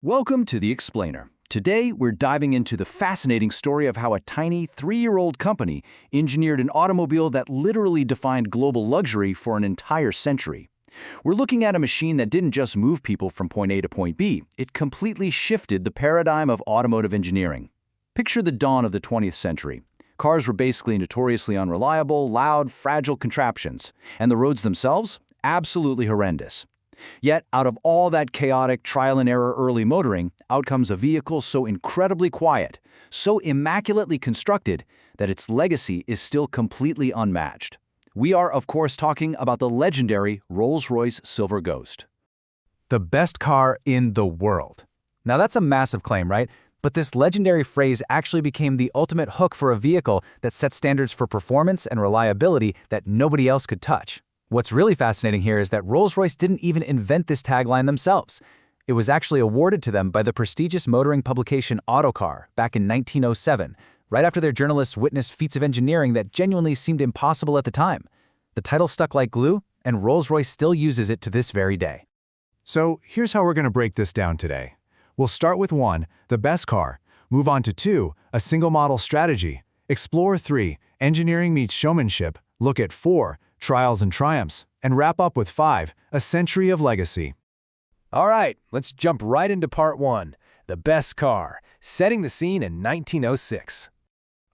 Welcome to The Explainer. Today, we're diving into the fascinating story of how a tiny 3-year-old company engineered an automobile that literally defined global luxury for an entire century. We're looking at a machine that didn't just move people from point A to point B, it completely shifted the paradigm of automotive engineering. Picture the dawn of the 20th century. Cars were basically notoriously unreliable, loud, fragile contraptions, and the roads themselves? Absolutely horrendous. Yet, out of all that chaotic trial-and-error early motoring, out comes a vehicle so incredibly quiet, so immaculately constructed, that its legacy is still completely unmatched. We are, of course, talking about the legendary Rolls-Royce Silver Ghost. The best car in the world. Now that's a massive claim, right? But this legendary phrase actually became the ultimate hook for a vehicle that set standards for performance and reliability that nobody else could touch. What's really fascinating here is that Rolls-Royce didn't even invent this tagline themselves. It was actually awarded to them by the prestigious motoring publication Autocar back in 1907, right after their journalists witnessed feats of engineering that genuinely seemed impossible at the time. The title stuck like glue, and Rolls-Royce still uses it to this very day. So here's how we're going to break this down today. We'll start with 1, the best car, move on to 2, a single model strategy, explore 3, engineering meets showmanship, look at 4, trials and triumphs, and wrap up with 5, a century of legacy. All right, let's jump right into part 1, the best car, setting the scene in 1906.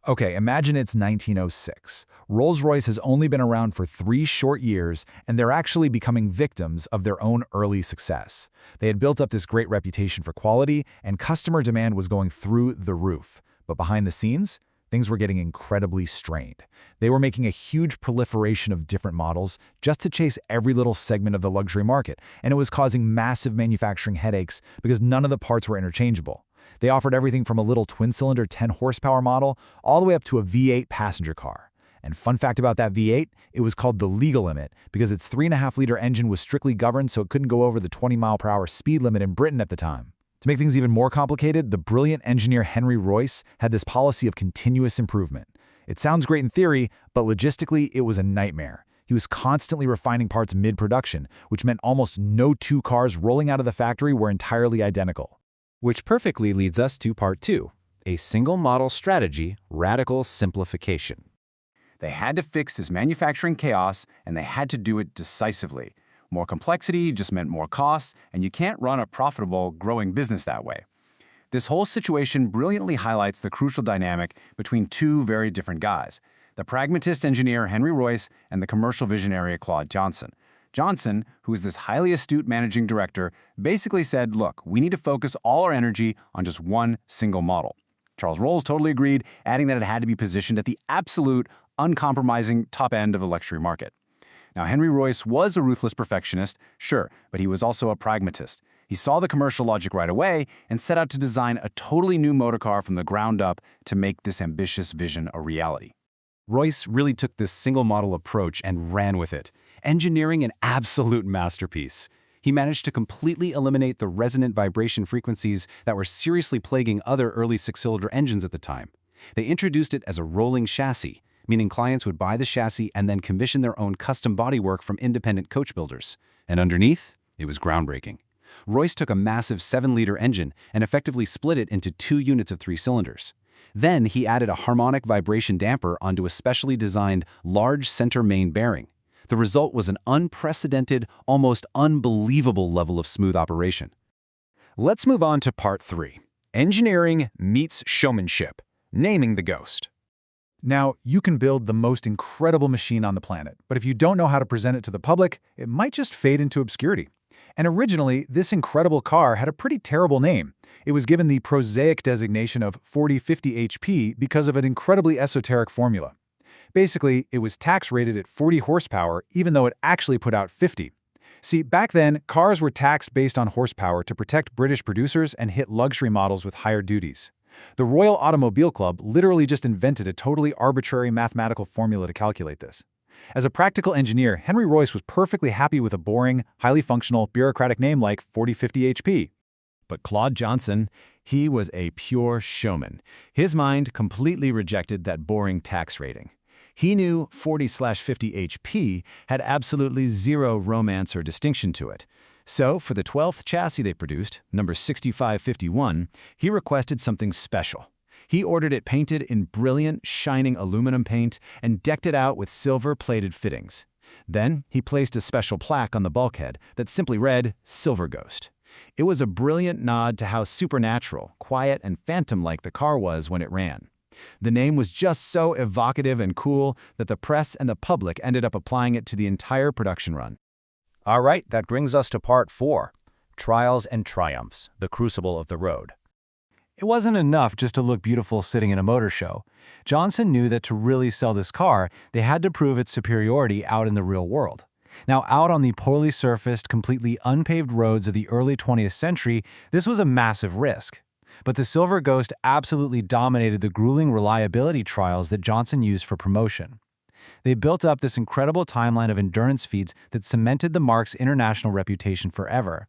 Okay, imagine it's 1906. Rolls-Royce has only been around for 3 short years, and they're actually becoming victims of their own early success. They had built up this great reputation for quality, and customer demand was going through the roof. But behind the scenes, things were getting incredibly strained. They were making a huge proliferation of different models just to chase every little segment of the luxury market, and it was causing massive manufacturing headaches because none of the parts were interchangeable. They offered everything from a little twin-cylinder 10-horsepower model all the way up to a V8 passenger car. And fun fact about that V8, it was called the legal limit because its 3.5-liter engine was strictly governed so it couldn't go over the 20-mile-per-hour speed limit in Britain at the time. To make things even more complicated, the brilliant engineer Henry Royce had this policy of continuous improvement. It sounds great in theory, but logistically, it was a nightmare. He was constantly refining parts mid-production, which meant almost no 2 cars rolling out of the factory were entirely identical. Which perfectly leads us to part 2, a single model strategy, radical simplification. They had to fix this manufacturing chaos, and they had to do it decisively. More complexity just meant more costs, and you can't run a profitable, growing business that way. This whole situation brilliantly highlights the crucial dynamic between 2 very different guys, the pragmatist engineer Henry Royce and the commercial visionary Claude Johnson. Johnson, who is this highly astute managing director, basically said, look, we need to focus all our energy on just one single model. Charles Rolls totally agreed, adding that it had to be positioned at the absolute, uncompromising top end of the luxury market. Now, Henry Royce was a ruthless perfectionist, sure, but he was also a pragmatist. He saw the commercial logic right away and set out to design a totally new motorcar from the ground up to make this ambitious vision a reality. Royce really took this single model approach and ran with it, engineering an absolute masterpiece. He managed to completely eliminate the resonant vibration frequencies that were seriously plaguing other early 6-cylinder engines at the time. They introduced it as a rolling chassis, meaning clients would buy the chassis and then commission their own custom bodywork from independent coach builders. And underneath, it was groundbreaking. Royce took a massive 7-liter engine and effectively split it into 2 units of 3 cylinders. Then he added a harmonic vibration damper onto a specially designed large center main bearing. The result was an unprecedented, almost unbelievable level of smooth operation. Let's move on to part 3, engineering meets showmanship, naming the Ghost. Now, you can build the most incredible machine on the planet, but if you don't know how to present it to the public, it might just fade into obscurity. And originally, this incredible car had a pretty terrible name. It was given the prosaic designation of 4050 HP because of an incredibly esoteric formula. Basically, it was tax rated at 40 horsepower, even though it actually put out 50. See, back then, cars were taxed based on horsepower to protect British producers and hit luxury models with higher duties. The Royal Automobile Club literally just invented a totally arbitrary mathematical formula to calculate this. As a practical engineer, Henry Royce was perfectly happy with a boring, highly functional, bureaucratic name like 4050 HP. But Claude Johnson, he was a pure showman. His mind completely rejected that boring tax rating. He knew 40/50 HP had absolutely zero romance or distinction to it. So, for the 12th chassis they produced, number 6551, he requested something special. He ordered it painted in brilliant, shining aluminum paint and decked it out with silver-plated fittings. Then, he placed a special plaque on the bulkhead that simply read, Silver Ghost. It was a brilliant nod to how supernatural, quiet, and phantom-like the car was when it ran. The name was just so evocative and cool that the press and the public ended up applying it to the entire production run. All right, that brings us to part 4, Trials and Triumphs, the Crucible of the Road. It wasn't enough just to look beautiful sitting in a motor show. Johnson knew that to really sell this car, they had to prove its superiority out in the real world. Now, out on the poorly surfaced, completely unpaved roads of the early 20th century, this was a massive risk. But the Silver Ghost absolutely dominated the grueling reliability trials that Johnson used for promotion. They built up this incredible timeline of endurance feats that cemented the marque's international reputation forever.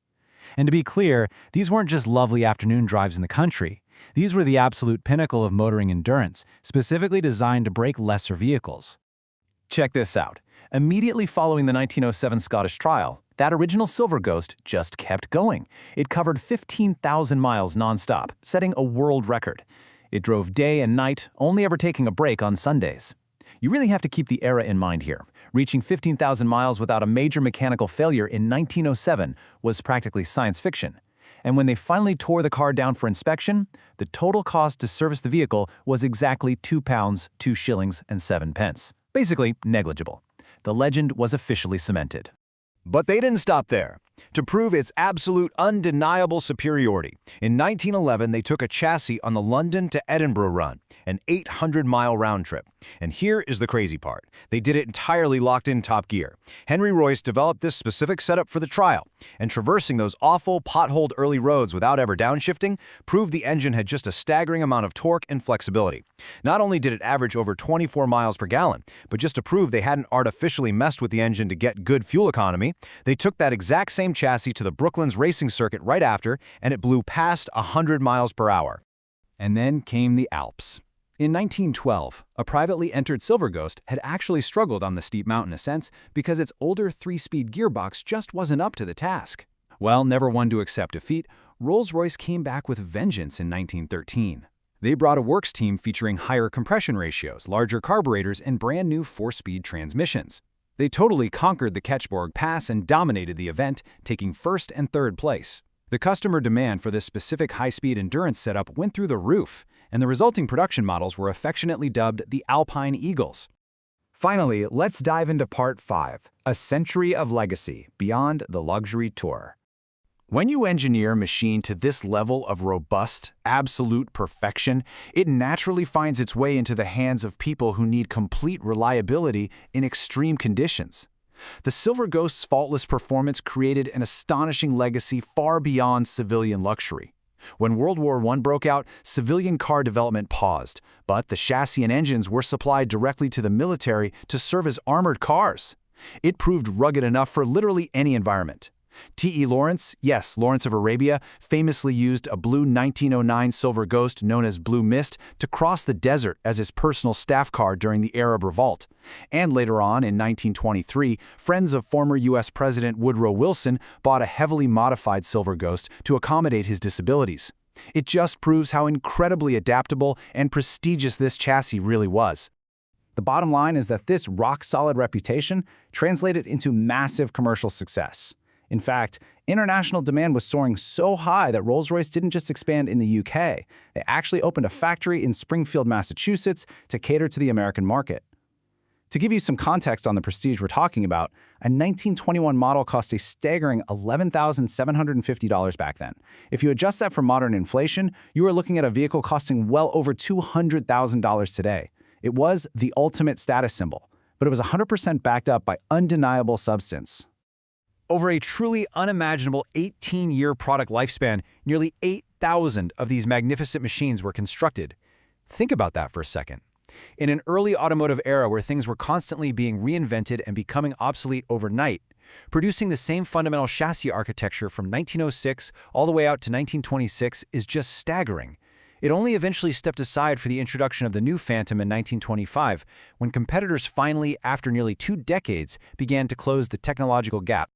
And to be clear, these weren't just lovely afternoon drives in the country. These were the absolute pinnacle of motoring endurance, specifically designed to break lesser vehicles. Check this out. Immediately following the 1907 Scottish trial, that original Silver Ghost just kept going. It covered 15,000 miles nonstop, setting a world record. It drove day and night, only ever taking a break on Sundays. You really have to keep the era in mind here. Reaching 15,000 miles without a major mechanical failure in 1907 was practically science fiction. And when they finally tore the car down for inspection, the total cost to service the vehicle was exactly £2, 2 shillings and 7 pence. Basically, negligible. The legend was officially cemented. But they didn't stop there. To prove its absolute undeniable superiority, in 1911 they took a chassis on the London to Edinburgh run, an 800-mile round trip. And here is the crazy part. They did it entirely locked in top gear. Henry Royce developed this specific setup for the trial, and traversing those awful, potholed early roads without ever downshifting proved the engine had just a staggering amount of torque and flexibility. Not only did it average over 24 miles per gallon, but just to prove they hadn't artificially messed with the engine to get good fuel economy, they took that exact same chassis to the Brooklands racing circuit right after, and it blew past 100 miles per hour. And then came the Alps. In 1912, a privately entered Silver Ghost had actually struggled on the steep mountain ascents because its older 3-speed gearbox just wasn't up to the task. Well, never one to accept defeat, Rolls-Royce came back with vengeance in 1913. They brought a works team featuring higher compression ratios, larger carburetors, and brand new 4-speed transmissions. They totally conquered the Ketchborg Pass and dominated the event, taking first and third place. The customer demand for this specific high-speed endurance setup went through the roof, and the resulting production models were affectionately dubbed the Alpine Eagles. Finally, let's dive into Part 5, A Century of Legacy Beyond the Luxury Tour. When you engineer a machine to this level of robust, absolute perfection, it naturally finds its way into the hands of people who need complete reliability in extreme conditions. The Silver Ghost's faultless performance created an astonishing legacy far beyond civilian luxury. When World War I broke out, civilian car development paused, but the chassis and engines were supplied directly to the military to serve as armored cars. It proved rugged enough for literally any environment. T.E. Lawrence, yes, Lawrence of Arabia, famously used a blue 1909 Silver Ghost known as Blue Mist to cross the desert as his personal staff car during the Arab Revolt. And later on, in 1923, friends of former U.S. President Woodrow Wilson bought a heavily modified Silver Ghost to accommodate his disabilities. It just proves how incredibly adaptable and prestigious this chassis really was. The bottom line is that this rock-solid reputation translated into massive commercial success. In fact, international demand was soaring so high that Rolls-Royce didn't just expand in the UK. They actually opened a factory in Springfield, Massachusetts to cater to the American market. To give you some context on the prestige we're talking about, a 1921 model cost a staggering $11,750 back then. If you adjust that for modern inflation, you are looking at a vehicle costing well over $200,000 today. It was the ultimate status symbol, but it was 100% backed up by undeniable substance. Over a truly unimaginable 18-year product lifespan, nearly 8,000 of these magnificent machines were constructed. Think about that for a second. In an early automotive era where things were constantly being reinvented and becoming obsolete overnight, producing the same fundamental chassis architecture from 1906 all the way out to 1926 is just staggering. It only eventually stepped aside for the introduction of the new Phantom in 1925, when competitors finally, after nearly 2 decades, began to close the technological gap.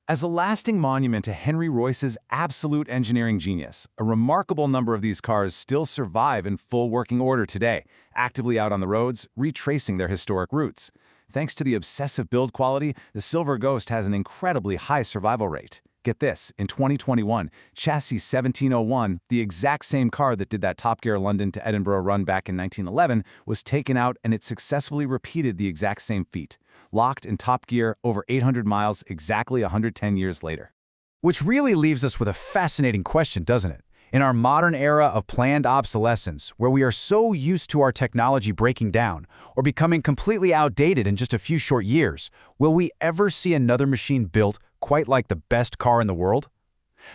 As a lasting monument to Henry Royce's absolute engineering genius, a remarkable number of these cars still survive in full working order today, actively out on the roads, retracing their historic roots. Thanks to the obsessive build quality, the Silver Ghost has an incredibly high survival rate. Get this, in 2021, chassis 1701, the exact same car that did that Top Gear London to Edinburgh run back in 1911, was taken out and it successfully repeated the exact same feat, locked in top gear over 800 miles exactly 110 years later. Which really leaves us with a fascinating question, doesn't it? In our modern era of planned obsolescence, where we are so used to our technology breaking down or becoming completely outdated in just a few short years, will we ever see another machine built quite like the best car in the world?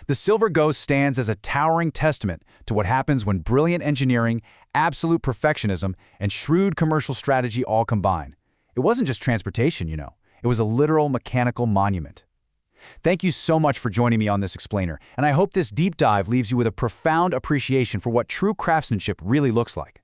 The Silver Ghost stands as a towering testament to what happens when brilliant engineering, absolute perfectionism, and shrewd commercial strategy all combine. It wasn't just transportation, you know. It was a literal mechanical monument. Thank you so much for joining me on this explainer, and I hope this deep dive leaves you with a profound appreciation for what true craftsmanship really looks like.